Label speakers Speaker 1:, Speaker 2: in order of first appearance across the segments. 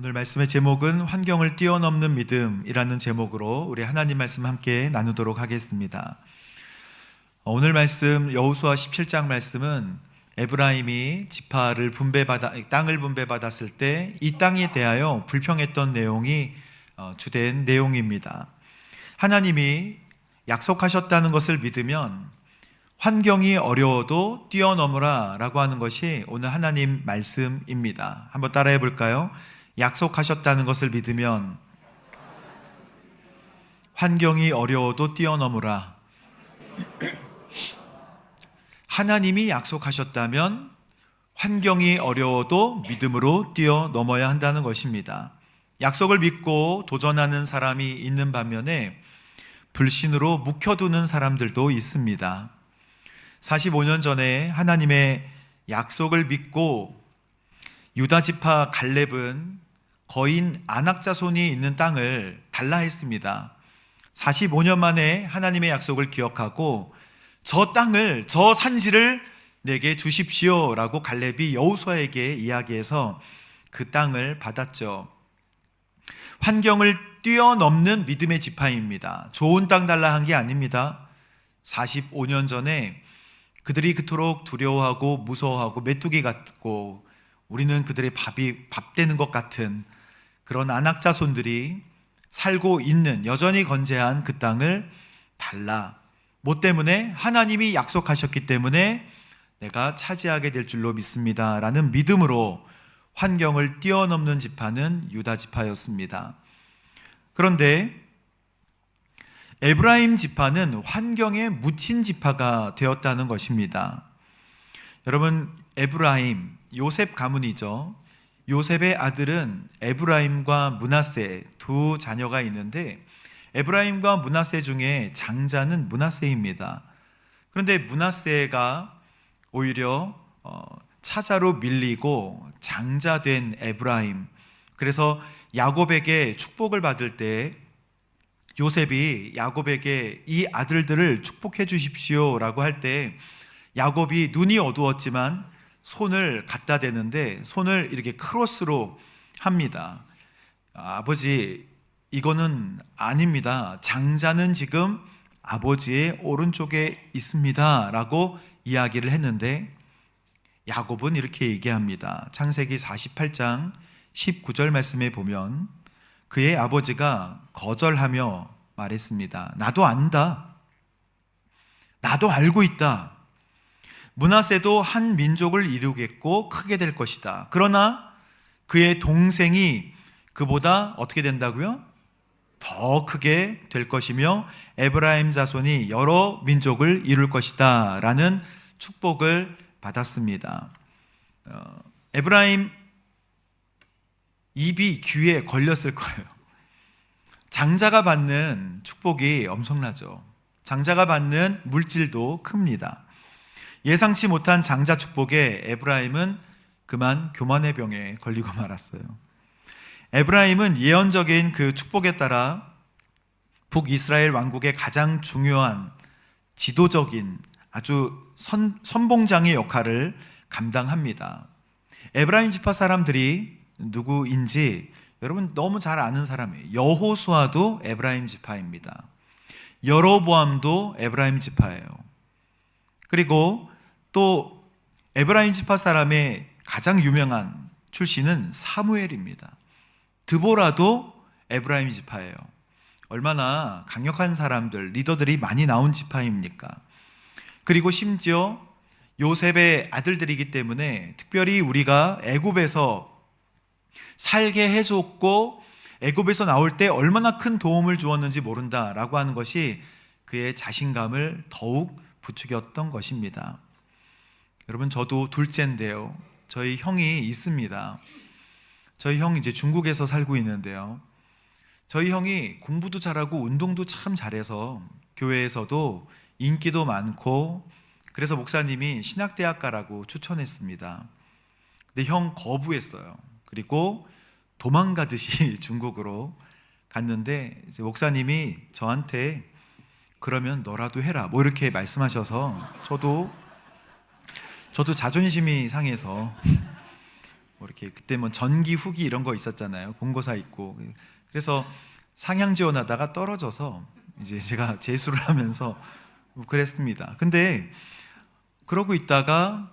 Speaker 1: 오늘 말씀의 제목은 환경을 뛰어넘는 믿음이라는 제목으로 우리 하나님 말씀 함께 나누도록 하겠습니다. 오늘 말씀 여호수아 17장 말씀은 에브라임이 땅을 분배받았을 때 이 땅에 대하여 불평했던 내용이 주된 내용입니다. 하나님이 약속하셨다는 것을 믿으면 환경이 어려워도 뛰어넘으라 라고 하는 것이 오늘 하나님 말씀입니다. 한번 따라해 볼까요? 약속하셨다는 것을 믿으면 환경이 어려워도 뛰어넘으라. 하나님이 약속하셨다면 환경이 어려워도 믿음으로 뛰어넘어야 한다는 것입니다. 약속을 믿고 도전하는 사람이 있는 반면에 불신으로 묵혀두는 사람들도 있습니다. 45년 전에 하나님의 약속을 믿고 유다 지파 갈렙은 거인 아낙 자손이 있는 땅을 달라 했습니다. 45년 만에 하나님의 약속을 기억하고 저 땅을, 저 산지를 내게 주십시오 라고 갈렙이 여호수아에게 이야기해서 그 땅을 받았죠. 환경을 뛰어넘는 믿음의 지파입니다. 좋은 땅 달라 한 게 아닙니다. 45년 전에 그들이 그토록 두려워하고 무서워하고 메뚜기 같고 우리는 그들의 밥 되는 것 같은 그런 아낙 자손들이 살고 있는 여전히 건재한 그 땅을 달라. 뭐 때문에? 하나님이 약속하셨기 때문에 내가 차지하게 될 줄로 믿습니다 라는 믿음으로 환경을 뛰어넘는 지파는 유다 지파였습니다. 그런데 에브라임 지파는 환경에 묻힌 지파가 되었다는 것입니다. 여러분, 에브라임, 요셉 가문이죠. 요셉의 아들은 에브라임과 므낫세 두 자녀가 있는데 에브라임과 므낫세 중에 장자는 므낫세입니다. 그런데 므낫세가 오히려 차자로 밀리고 장자된 에브라임, 그래서 야곱에게 축복을 받을 때 요셉이 야곱에게 이 아들들을 축복해 주십시오 라고 할 때 야곱이 눈이 어두웠지만 손을 갖다 대는데 손을 이렇게 크로스로 합니다. 아버지, 이거는 아닙니다. 장자는 지금 아버지의 오른쪽에 있습니다 라고 이야기를 했는데 야곱은 이렇게 얘기합니다. 창세기 48장 19절 말씀에 보면 그의 아버지가 거절하며 말했습니다. 나도 안다. 나도 알고 있다. 므낫세도 한 민족을 이루겠고 크게 될 것이다. 그러나 그의 동생이 그보다 어떻게 된다고요? 더 크게 될 것이며 에브라임 자손이 여러 민족을 이룰 것이다 라는 축복을 받았습니다. 에브라임 입이 귀에 걸렸을 거예요. 장자가 받는 축복이 엄청나죠. 장자가 받는 물질도 큽니다. 예상치 못한 장자 축복에 에브라임은 그만 교만의 병에 걸리고 말았어요. 에브라임은 예언적인 그 축복에 따라 북이스라엘 왕국의 가장 중요한 지도적인 아주 선봉장의 역할을 감당합니다. 에브라임 지파 사람들이 누구인지 여러분 너무 잘 아는 사람이에요. 여호수아도 에브라임 지파입니다. 여로보암도 에브라임 지파예요. 그리고 또 에브라임 지파 사람의 가장 유명한 출신은 사무엘입니다. 드보라도 에브라임 지파예요. 얼마나 강력한 사람들, 리더들이 많이 나온 지파입니까? 그리고 심지어 요셉의 아들들이기 때문에 특별히 우리가 애굽에서 살게 해줬고 애굽에서 나올 때 얼마나 큰 도움을 주었는지 모른다라고 하는 것이 그의 자신감을 더욱 부추겼던 것입니다. 여러분, 저도 둘째인데요. 저희 형이 있습니다. 저희 형이 이제 중국에서 살고 있는데요. 저희 형이 공부도 잘하고 운동도 참 잘해서 교회에서도 인기도 많고 그래서 목사님이 신학대학 가라고 추천했습니다. 근데 형 거부했어요. 그리고 도망가듯이 중국으로 갔는데 이제 목사님이 저한테 그러면 너라도 해라 뭐 이렇게 말씀하셔서 저도 자존심이 상해서 뭐 이렇게 그때 뭐 전기 후기 이런 거 있었잖아요. 본고사 있고. 그래서 상향 지원하다가 떨어져서 이제 제가 재수를 하면서 뭐 그랬습니다. 근데 그러고 있다가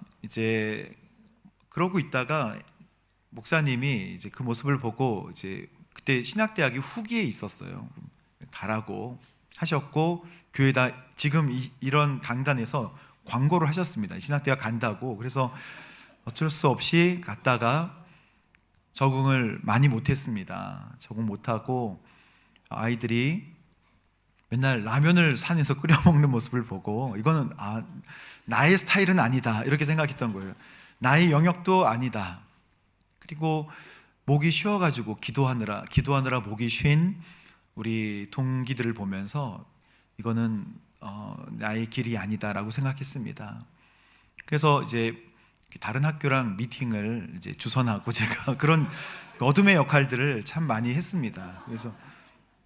Speaker 1: 목사님이 이제 그 모습을 보고 이제 그때 신학대학이 후기에 있었어요. 가라고 하셨고 교회다 지금 이런 강단에서 광고를 하셨습니다. 신학대학 간다고. 그래서 어쩔 수 없이 갔다가 적응을 많이 못했습니다. 적응 못하고 아이들이 맨날 라면을 산에서 끓여 먹는 모습을 보고 이거는 나의 스타일은 아니다 이렇게 생각했던 거예요. 나의 영역도 아니다. 그리고 목이 쉬어가지고 기도하느라 목이 쉰 우리 동기들을 보면서 이거는 나의 길이 아니다라고 생각했습니다. 그래서 이제 다른 학교랑 미팅을 이제 주선하고 제가 그런 어둠의 역할들을 참 많이 했습니다. 그래서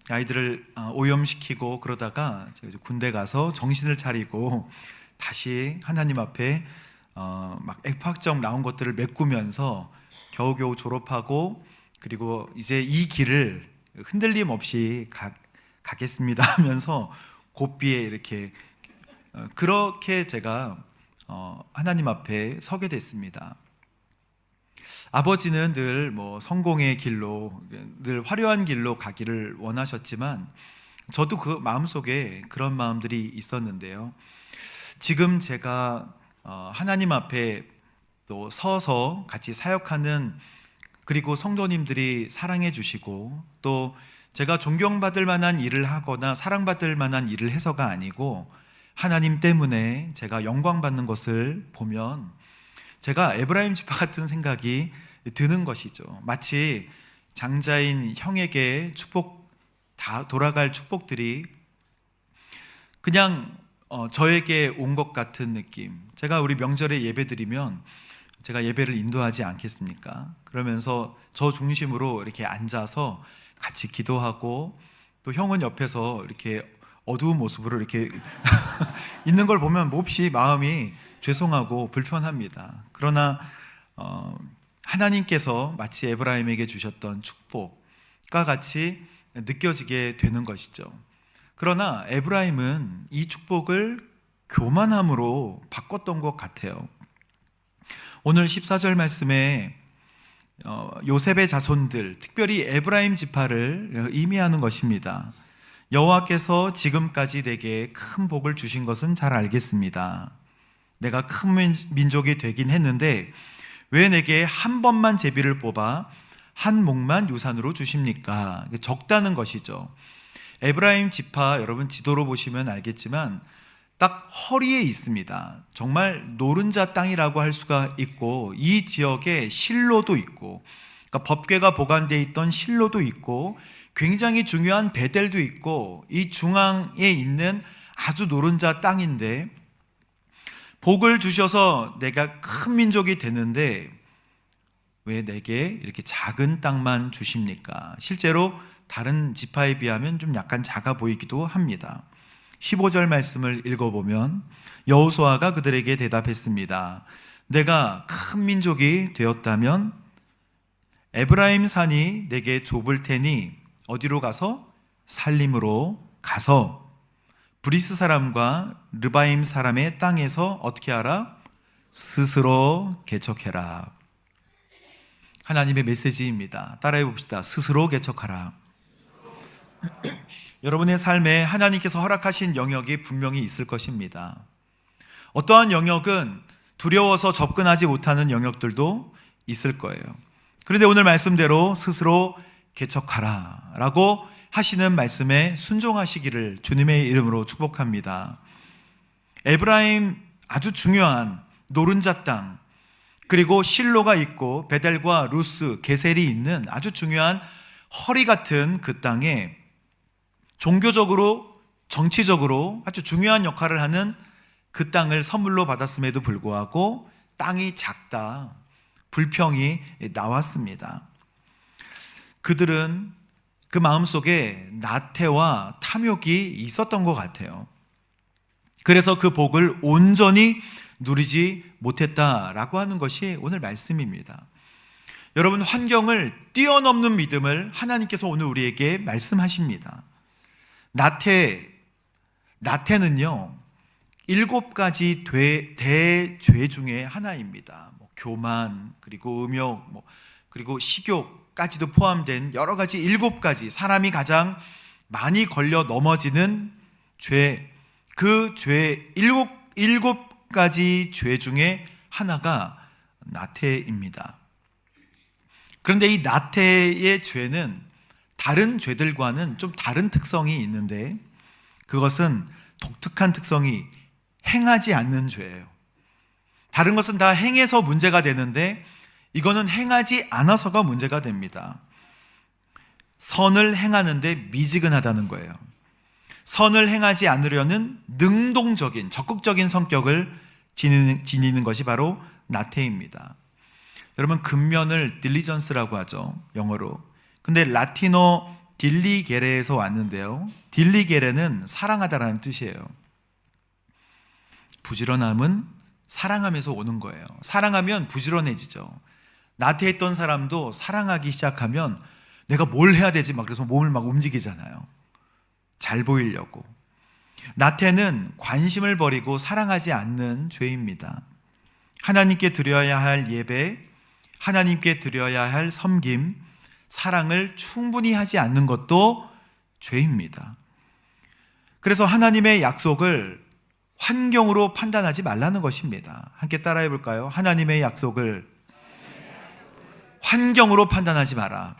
Speaker 1: 아이들을 오염시키고 그러다가 제가 이제 군대 가서 정신을 차리고 다시 하나님 앞에 막 F학점 나온 것들을 메꾸면서 겨우겨우 졸업하고 그리고 이제 이 길을 흔들림 없이 가겠습니다 하면서 고삐에 이렇게 그렇게 제가 하나님 앞에 서게 됐습니다. 아버지는 늘 뭐 성공의 길로 늘 화려한 길로 가기를 원하셨지만 저도 그 마음속에 그런 마음들이 있었는데요. 지금 제가 하나님 앞에 또 서서 같이 사역하는 그리고 성도님들이 사랑해 주시고 또 제가 존경받을 만한 일을 하거나 사랑받을 만한 일을 해서가 아니고 하나님 때문에 제가 영광받는 것을 보면 제가 에브라임 지파 같은 생각이 드는 것이죠. 마치 장자인 형에게 다 돌아갈 축복들이 그냥 저에게 온 것 같은 느낌. 제가 우리 명절에 예배 드리면 제가 예배를 인도하지 않겠습니까? 그러면서 저 중심으로 이렇게 앉아서 같이 기도하고 또 형은 옆에서 이렇게 어두운 모습으로 이렇게 있는 걸 보면 몹시 마음이 죄송하고 불편합니다. 그러나 하나님께서 마치 에브라임에게 주셨던 축복과 같이 느껴지게 되는 것이죠. 그러나 에브라임은 이 축복을 교만함으로 바꿨던 것 같아요. 오늘 14절 말씀에 요셉의 자손들, 특별히 에브라임 지파를 의미하는 것입니다. 여호와께서 지금까지 내게 큰 복을 주신 것은 잘 알겠습니다. 내가 큰 민족이 되긴 했는데 왜 내게 한 번만 제비를 뽑아 한 목만 유산으로 주십니까? 적다는 것이죠. 에브라임 지파 여러분 지도로 보시면 알겠지만 딱 허리에 있습니다. 정말 노른자 땅이라고 할 수가 있고 이 지역에 실로도 있고 그러니까 법궤가 보관되어 있던 실로도 있고 굉장히 중요한 베델도 있고 이 중앙에 있는 아주 노른자 땅인데 복을 주셔서 내가 큰 민족이 되는데 왜 내게 이렇게 작은 땅만 주십니까? 실제로 다른 지파에 비하면 좀 약간 작아 보이기도 합니다. 15절 말씀을 읽어보면 여호수아가 그들에게 대답했습니다. 내가 큰 민족이 되었다면 에브라임 산이 내게 좁을 테니 어디로 가서? 살림으로 가서 브리스 사람과 르바임 사람의 땅에서 어떻게 하라? 스스로 개척해라. 하나님의 메시지입니다. 따라해 봅시다. 스스로 개척하라. 여러분의 삶에 하나님께서 허락하신 영역이 분명히 있을 것입니다. 어떠한 영역은 두려워서 접근하지 못하는 영역들도 있을 거예요. 그런데 오늘 말씀대로 스스로 개척하라 라고 하시는 말씀에 순종하시기를 주님의 이름으로 축복합니다. 에브라임 아주 중요한 노른자 땅 그리고 실로가 있고 베델과 루스, 게셀이 있는 아주 중요한 허리 같은 그 땅에 종교적으로 정치적으로 아주 중요한 역할을 하는 그 땅을 선물로 받았음에도 불구하고 땅이 작다 불평이 나왔습니다. 그들은 그 마음속에 나태와 탐욕이 있었던 것 같아요. 그래서 그 복을 온전히 누리지 못했다라고 하는 것이 오늘 말씀입니다. 여러분, 환경을 뛰어넘는 믿음을 하나님께서 오늘 우리에게 말씀하십니다. 나태는요 7가지 대죄 중에 하나입니다. 교만, 그리고 음욕, 그리고 식욕까지도 포함된 여러 가지 7가지, 사람이 가장 많이 걸려 넘어지는 죄, 그 죄 7가지 죄 중에 하나가 나태입니다. 그런데 이 나태의 죄는 다른 죄들과는 좀 다른 특성이 있는데, 그것은 독특한 특성이 행하지 않는 죄예요. 다른 것은 다 행해서 문제가 되는데 이거는 행하지 않아서가 문제가 됩니다. 선을 행하는데 미지근하다는 거예요. 선을 행하지 않으려는 능동적인, 적극적인 성격을 지니는 것이 바로 나태입니다. 여러분, 근면을 딜리전스라고 하죠, 영어로. 근데 라틴어 딜리게레에서 왔는데요, 딜리게레는 사랑하다라는 뜻이에요. 부지런함은 사랑하면서 오는 거예요. 사랑하면 부지런해지죠. 나태했던 사람도 사랑하기 시작하면 내가 뭘 해야 되지 막 그래서 몸을 막 움직이잖아요. 잘 보이려고. 나태는 관심을 버리고 사랑하지 않는 죄입니다. 하나님께 드려야 할 예배, 하나님께 드려야 할 섬김, 사랑을 충분히 하지 않는 것도 죄입니다. 그래서 하나님의 약속을 환경으로 판단하지 말라는 것입니다. 함께 따라해 볼까요? 하나님의 약속을 환경으로 판단하지 마라.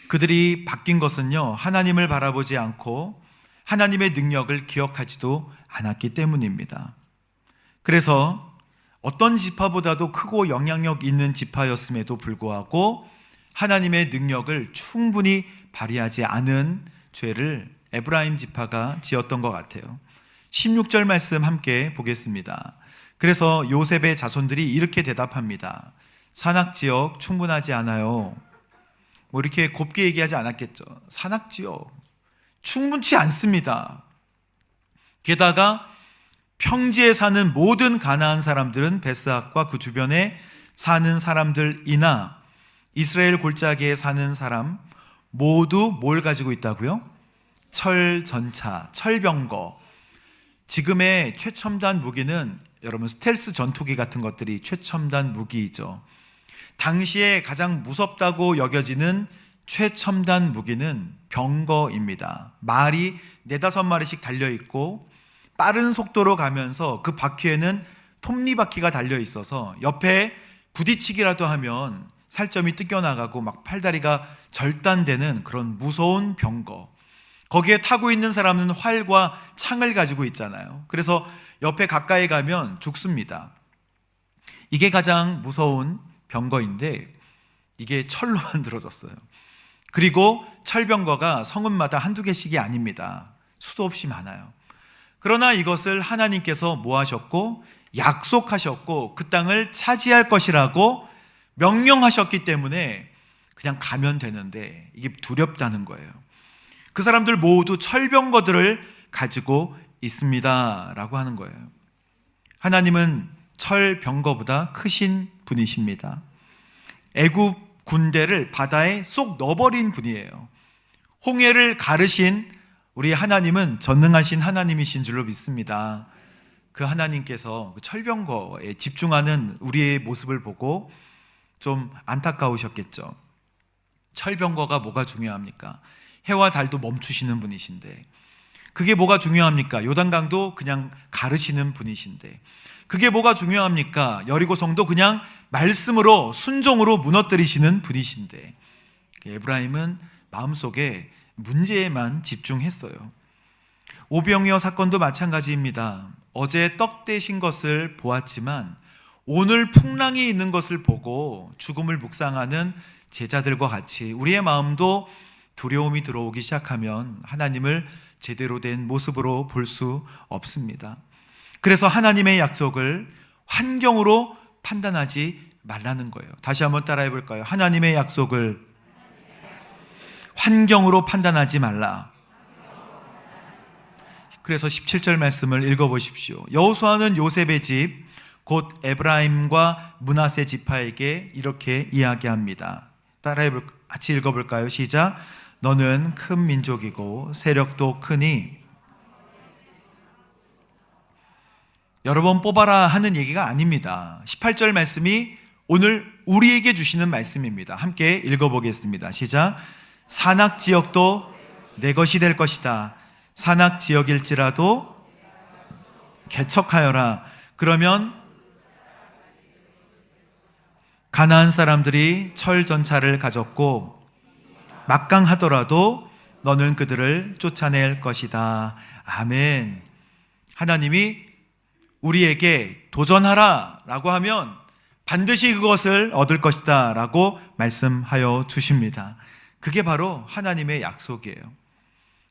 Speaker 1: 그들이 바뀐 것은요, 하나님을 바라보지 않고 하나님의 능력을 기억하지도 않았기 때문입니다. 그래서 어떤 지파보다도 크고 영향력 있는 지파였음에도 불구하고 하나님의 능력을 충분히 발휘하지 않은 죄를 에브라임 지파가 지었던 것 같아요. 16절 말씀 함께 보겠습니다. 그래서 요셉의 자손들이 이렇게 대답합니다. 산악지역 충분하지 않아요. 이렇게 곱게 얘기하지 않았겠죠. 산악지역 충분치 않습니다. 게다가 평지에 사는 모든 가나안 사람들은 베스악과 그 주변에 사는 사람들이나 이스라엘 골짜기에 사는 사람 모두 뭘 가지고 있다고요? 철전차, 철병거. 지금의 최첨단 무기는 여러분 스텔스 전투기 같은 것들이 최첨단 무기이죠. 당시에 가장 무섭다고 여겨지는 최첨단 무기는 병거입니다. 말이 4-5마리씩 달려있고 빠른 속도로 가면서 그 바퀴에는 톱니바퀴가 달려있어서 옆에 부딪히기라도 하면 살점이 뜯겨나가고 막 팔다리가 절단되는 그런 무서운 병거. 거기에 타고 있는 사람은 활과 창을 가지고 있잖아요. 그래서 옆에 가까이 가면 죽습니다. 이게 가장 무서운 병거인데 이게 철로 만들어졌어요. 그리고 철병거가 성읍마다 1-2개씩이 아닙니다. 수도 없이 많아요. 그러나 이것을 하나님께서 뭐 하셨고 약속하셨고 그 땅을 차지할 것이라고 명령하셨기 때문에 그냥 가면 되는데 이게 두렵다는 거예요. 그 사람들 모두 철병거들을 가지고 있습니다 라고 하는 거예요. 하나님은 철병거보다 크신 분이십니다. 애굽 군대를 바다에 쏙 넣어버린 분이에요. 홍해를 가르신 우리 하나님은 전능하신 하나님이신 줄로 믿습니다. 그 하나님께서 그 철병거에 집중하는 우리의 모습을 보고 좀 안타까우셨겠죠. 철병거가 뭐가 중요합니까? 해와 달도 멈추시는 분이신데 그게 뭐가 중요합니까? 요단강도 그냥 가르시는 분이신데 그게 뭐가 중요합니까? 여리고성도 그냥 말씀으로 순종으로 무너뜨리시는 분이신데 에브라임은 마음속에 문제에만 집중했어요. 오병이어 사건도 마찬가지입니다. 어제 떡 대신 것을 보았지만 오늘 풍랑이 있는 것을 보고 죽음을 묵상하는 제자들과 같이 우리의 마음도 두려움이 들어오기 시작하면 하나님을 제대로 된 모습으로 볼 수 없습니다. 그래서 하나님의 약속을 환경으로 판단하지 말라는 거예요. 다시 한번 따라해 볼까요? 하나님의 약속을 환경으로 판단하지 말라. 그래서 17절 말씀을 읽어보십시오. 여호수아는 요셉의 집 곧 에브라임과 므낫세 지파에게 이렇게 이야기합니다. 같이 읽어볼까요? 시작. 너는 큰 민족이고 세력도 크니 여러 번 뽑아라 하는 얘기가 아닙니다. 18절 말씀이 오늘 우리에게 주시는 말씀입니다. 함께 읽어보겠습니다. 시작. 산악 지역도 내 것이 될 것이다. 산악 지역일지라도 개척하여라. 그러면 가나안 사람들이 철 전차를 가졌고 막강하더라도 너는 그들을 쫓아낼 것이다. 아멘. 하나님이 우리에게 도전하라 라고 하면 반드시 그것을 얻을 것이다 라고 말씀하여 주십니다. 그게 바로 하나님의 약속이에요.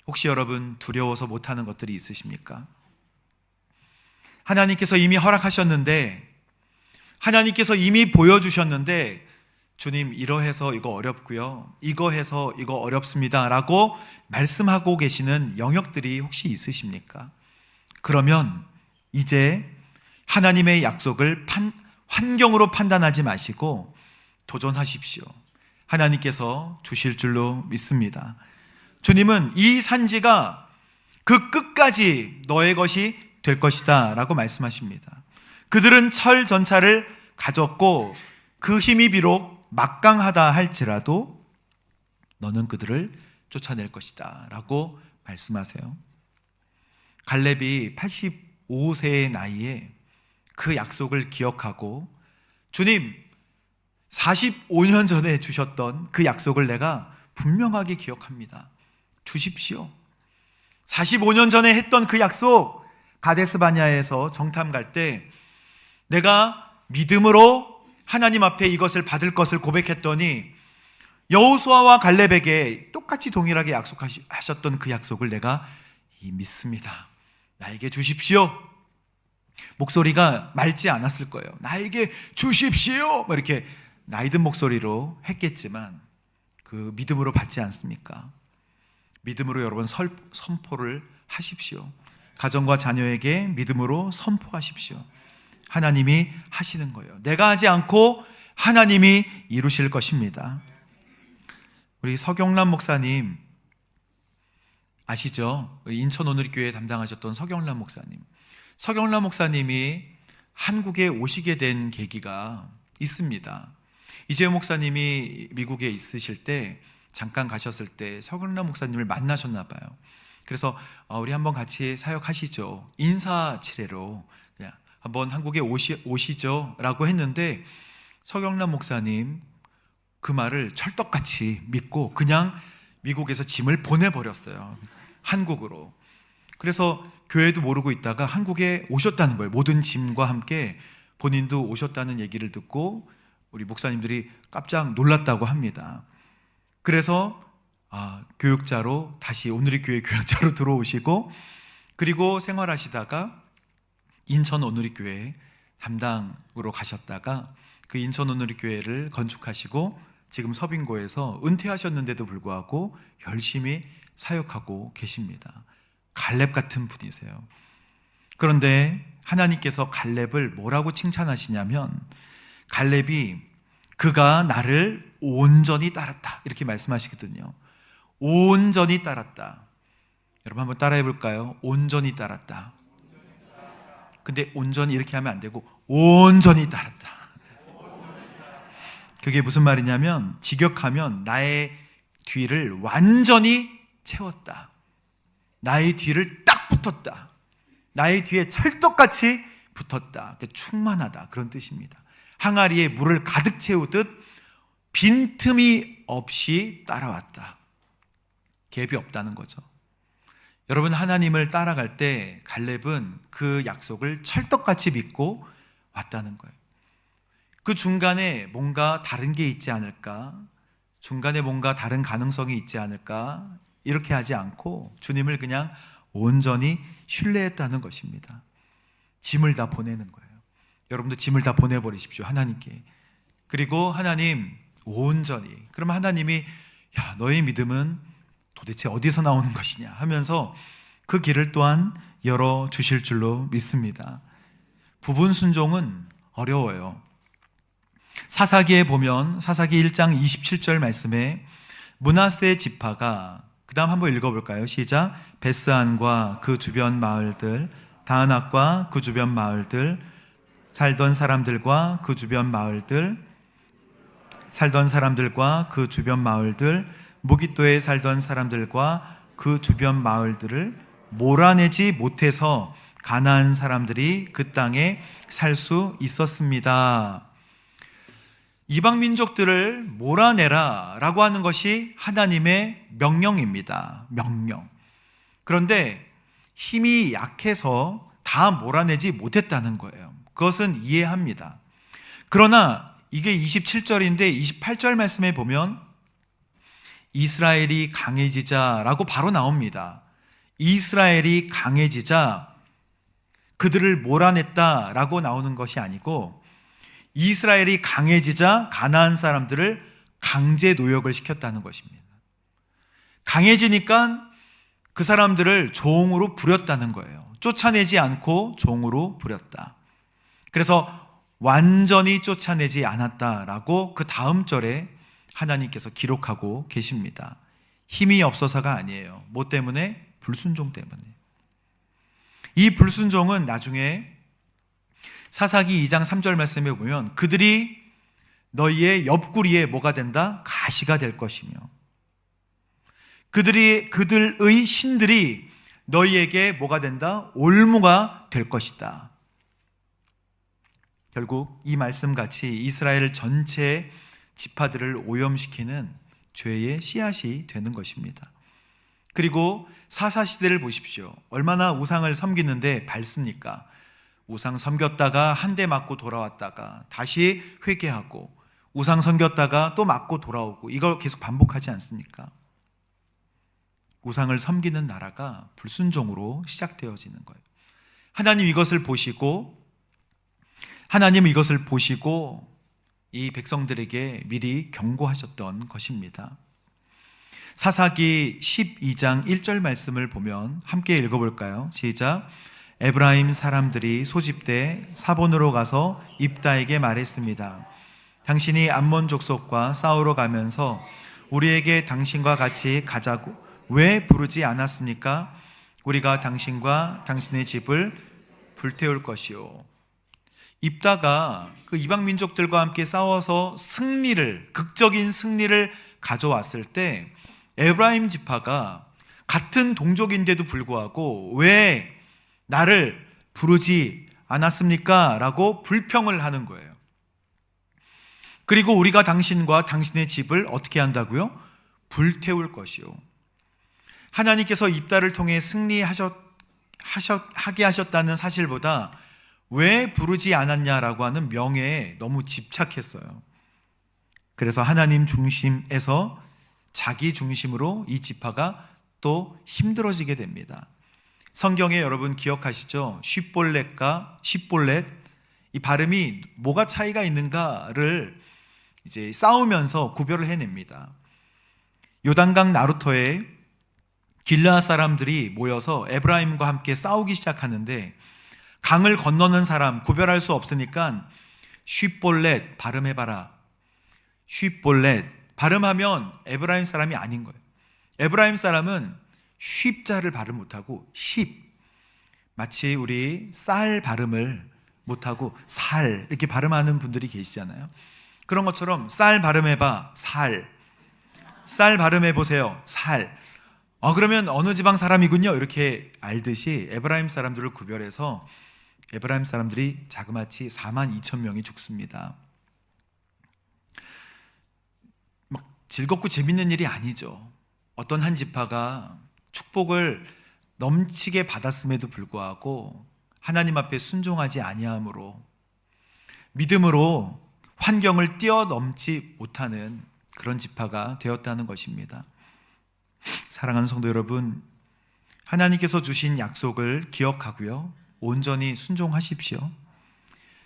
Speaker 1: 혹시 여러분 두려워서 못하는 것들이 있으십니까? 하나님께서 이미 허락하셨는데, 하나님께서 이미 보여주셨는데, 주님 이러해서 이거 어렵고요, 이거 해서 이거 어렵습니다 라고 말씀하고 계시는 영역들이 혹시 있으십니까? 그러면 이제 하나님의 약속을 환경으로 판단하지 마시고 도전하십시오. 하나님께서 주실 줄로 믿습니다. 주님은 이 산지가 그 끝까지 너의 것이 될 것이다 라고 말씀하십니다. 그들은 철 전차를 가졌고 그 힘이 비록 막강하다 할지라도 너는 그들을 쫓아낼 것이다 라고 말씀하세요. 갈렙이 85세의 나이에 그 약속을 기억하고 주님 45년 전에 주셨던 그 약속을 내가 분명하게 기억합니다. 주십시오. 45년 전에 했던 그 약속, 가데스 바냐에서 정탐 갈 때 내가 믿음으로 하나님 앞에 이것을 받을 것을 고백했더니 여호수아와 갈렙에게 똑같이 동일하게 약속하셨던 그 약속을 내가 믿습니다. 나에게 주십시오. 목소리가 맑지 않았을 거예요. 나에게 주십시오. 이렇게 나이든 목소리로 했겠지만 그 믿음으로 받지 않습니까? 믿음으로 여러분 선포를 하십시오. 가정과 자녀에게 믿음으로 선포하십시오. 하나님이 하시는 거예요. 내가 하지 않고 하나님이 이루실 것입니다. 우리 서경란 목사님 아시죠? 인천 오늘교회 담당하셨던 서경란 목사님. 서경란 목사님이 한국에 오시게 된 계기가 있습니다. 이재용 목사님이 미국에 있으실 때 잠깐 가셨을 때 서경란 목사님을 만나셨나 봐요. 그래서 우리 한번 같이 사역하시죠. 인사치레로 그냥 한번 한국에 오시죠 라고 했는데 서경란 목사님 그 말을 철떡같이 믿고 그냥 미국에서 짐을 보내버렸어요. 한국으로. 그래서 교회도 모르고 있다가 한국에 오셨다는 거예요. 모든 짐과 함께 본인도 오셨다는 얘기를 듣고 우리 목사님들이 깜짝 놀랐다고 합니다. 그래서 교육자로 다시 오늘의 교회 교육자로 들어오시고 그리고 생활하시다가 인천 오늘의 교회 담당으로 가셨다가 그 인천 오늘의 교회를 건축하시고 지금 서빙고에서 은퇴하셨는데도 불구하고 열심히 사역하고 계십니다. 갈렙 같은 분이세요. 그런데 하나님께서 갈렙을 뭐라고 칭찬하시냐면 갈렙이 그가 나를 온전히 따랐다 이렇게 말씀하시거든요. 온전히 따랐다. 여러분 한번 따라해 볼까요? 온전히 따랐다. 근데 온전히 이렇게 하면 안 되고 온전히 따랐다. 그게 무슨 말이냐면 직역하면 나의 뒤를 완전히 채웠다. 나의 뒤를 딱 붙었다. 나의 뒤에 찰떡같이 붙었다. 충만하다 그런 뜻입니다. 항아리에 물을 가득 채우듯 빈틈이 없이 따라왔다. 갭이 없다는 거죠. 여러분 하나님을 따라갈 때 갈렙은 그 약속을 찰떡같이 믿고 왔다는 거예요. 그 중간에 뭔가 다른 게 있지 않을까? 중간에 뭔가 다른 가능성이 있지 않을까? 이렇게 하지 않고 주님을 그냥 온전히 신뢰했다는 것입니다. 짐을 다 보내는 거예요. 여러분도 짐을 다 보내버리십시오. 하나님께. 그리고 하나님 온전히. 그러면 하나님이 야 너의 믿음은 도대체 어디서 나오는 것이냐 하면서 그 길을 또한 열어주실 줄로 믿습니다. 부분 순종은 어려워요. 사사기에 보면 사사기 1장 27절 말씀에 므낫세 지파가, 그 다음 한번 읽어볼까요? 시작. 베스안과 그 주변 마을들, 다낙과 그 주변 마을들, 살던 사람들과 그 주변 마을들, 무깃도에 살던 사람들과 그 주변 마을들을 몰아내지 못해서 가나안 사람들이 그 땅에 살 수 있었습니다. 이방 민족들을 몰아내라 라고 하는 것이 하나님의 명령입니다. 명령. 그런데 힘이 약해서 다 몰아내지 못했다는 거예요. 그것은 이해합니다. 그러나 이게 27절인데 28절 말씀에 보면 이스라엘이 강해지자라고 바로 나옵니다. 이스라엘이 강해지자 그들을 몰아냈다라고 나오는 것이 아니고, 이스라엘이 강해지자 가나안 사람들을 강제 노역을 시켰다는 것입니다. 강해지니까 그 사람들을 종으로 부렸다는 거예요. 쫓아내지 않고 종으로 부렸다. 그래서 완전히 쫓아내지 않았다라고 그 다음 절에 하나님께서 기록하고 계십니다. 힘이 없어서가 아니에요. 뭐 때문에? 불순종 때문에. 이 불순종은 나중에 사사기 2장 3절 말씀에 보면 그들이 너희의 옆구리에 뭐가 된다? 가시가 될 것이며 그들의 신들이 너희에게 뭐가 된다? 올무가 될 것이다. 결국 이 말씀같이 이스라엘 전체 지파들을 오염시키는 죄의 씨앗이 되는 것입니다. 그리고 사사시대를 보십시오. 얼마나 우상을 섬기는데 밝습니까? 우상 섬겼다가 한 대 맞고 돌아왔다가 다시 회개하고, 우상 섬겼다가 또 맞고 돌아오고, 이걸 계속 반복하지 않습니까? 우상을 섬기는 나라가 불순종으로 시작되어지는 거예요. 하나님은 이것을 보시고 이 백성들에게 미리 경고하셨던 것입니다. 사사기 12장 1절 말씀을 보면 함께 읽어볼까요? 시작. 에브라임 사람들이 소집돼 사본으로 가서 입다에게 말했습니다. 당신이 암몬 족속과 싸우러 가면서 우리에게 당신과 같이 가자고 왜 부르지 않았습니까? 우리가 당신과 당신의 집을 불태울 것이요. 입다가 그 이방 민족들과 함께 싸워서 극적인 승리를 가져왔을 때 에브라임 지파가 같은 동족인데도 불구하고 왜 나를 부르지 않았습니까? 라고 불평을 하는 거예요. 그리고 우리가 당신과 당신의 집을 어떻게 한다고요? 불태울 것이요. 하나님께서 입다를 통해 승리하게 하셨다는 사실보다 왜 부르지 않았냐라고 하는 명예에 너무 집착했어요. 그래서 하나님 중심에서 자기 중심으로 이 지파가 또 힘들어지게 됩니다. 성경에 여러분 기억하시죠? 쉽볼렛과 십볼렛, 이 발음이 뭐가 차이가 있는가를 이제 싸우면서 구별을 해냅니다. 요단강 나루터에 길르앗 사람들이 모여서 에브라임과 함께 싸우기 시작하는데 강을 건너는 사람 구별할 수 없으니까 쉽볼렛 발음해봐라. 쉽볼렛 발음하면 에브라임 사람이 아닌 거예요. 에브라임 사람은 쉽자를 발음 못하고 마치 우리 쌀 발음을 못하고 살 이렇게 발음하는 분들이 계시잖아요. 그런 것처럼 쌀 발음해봐. 쌀 발음해보세요. 살. 그러면 어느 지방 사람이군요. 이렇게 알듯이 에브라임 사람들을 구별해서 에브라임 사람들이 자그마치 42,000명이 죽습니다. 막 즐겁고 재밌는 일이 아니죠. 어떤 한 지파가 축복을 넘치게 받았음에도 불구하고 하나님 앞에 순종하지 아니함으로 믿음으로 환경을 뛰어넘지 못하는 그런 지파가 되었다는 것입니다. 사랑하는 성도 여러분, 하나님께서 주신 약속을 기억하고요, 온전히 순종하십시오.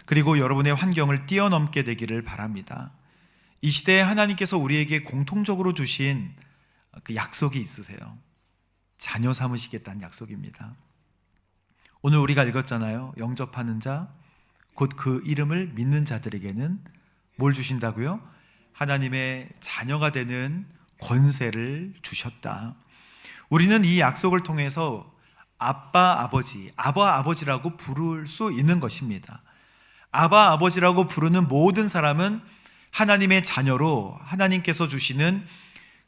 Speaker 1: 그리고 여러분의 환경을 뛰어넘게 되기를 바랍니다. 이 시대에 하나님께서 우리에게 공통적으로 주신 그 약속이 있으세요. 자녀 삼으시겠다는 약속입니다. 오늘 우리가 읽었잖아요. 영접하는 자, 곧 그 이름을 믿는 자들에게는 뭘 주신다고요? 하나님의 자녀가 되는 권세를 주셨다. 우리는 이 약속을 통해서 아빠 아버지, 아바 아버지라고 부를 수 있는 것입니다. 아바 아버지라고 부르는 모든 사람은 하나님의 자녀로 하나님께서 주시는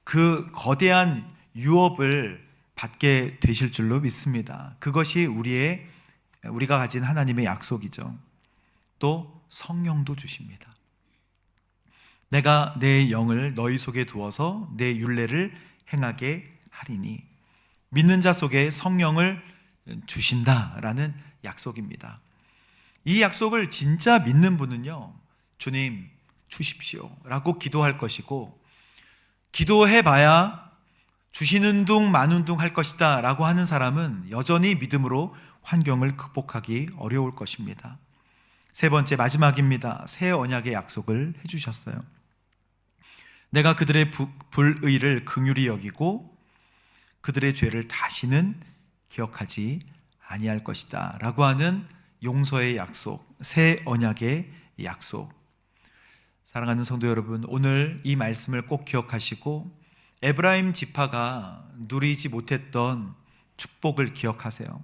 Speaker 1: 그 거대한 유업을 받게 되실 줄로 믿습니다. 그것이 우리가 가진 하나님의 약속이죠. 또 성령도 주십니다. 내가 내 영을 너희 속에 두어서 내 율례를 행하게 하리니, 믿는 자 속에 성령을 주신다라는 약속입니다. 이 약속을 진짜 믿는 분은요, 주님 주십시오 라고 기도할 것이고, 기도해봐야 주시는 둥 마는 둥 할 것이다 라고 하는 사람은 여전히 믿음으로 환경을 극복하기 어려울 것입니다. 세 번째, 마지막입니다. 새 언약의 약속을 해주셨어요. 내가 그들의 불의를 긍휼히 여기고 그들의 죄를 다시는 기억하지 아니할 것이다 라고 하는 용서의 약속, 새 언약의 약속. 사랑하는 성도 여러분, 오늘 이 말씀을 꼭 기억하시고 에브라임 지파가 누리지 못했던 축복을 기억하세요.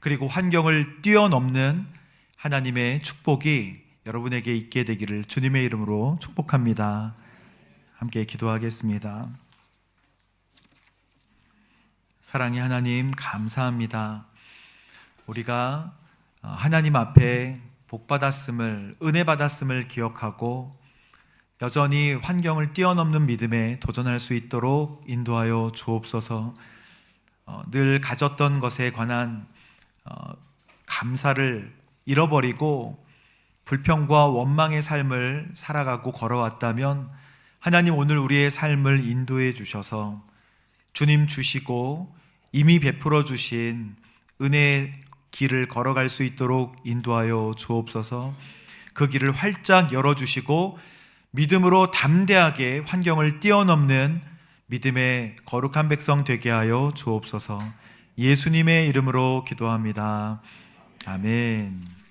Speaker 1: 그리고 환경을 뛰어넘는 하나님의 축복이 여러분에게 있게 되기를 주님의 이름으로 축복합니다. 함께 기도하겠습니다. 사랑의 하나님, 감사합니다. 우리가 하나님 앞에 복 받았음을, 은혜 받았음을 기억하고 여전히 환경을 뛰어넘는 믿음에 도전할 수 있도록 인도하여 주옵소서. 늘 가졌던 것에 관한 감사를 잃어버리고 불평과 원망의 삶을 살아가고 걸어왔다면 하나님, 오늘 우리의 삶을 인도해 주셔서 주님 주시고 이미 베풀어 주신 은혜의 길을 걸어갈 수 있도록 인도하여 주옵소서. 그 길을 활짝 열어주시고 믿음으로 담대하게 환경을 뛰어넘는 믿음의 거룩한 백성 되게 하여 주옵소서. 예수님의 이름으로 기도합니다. 아멘.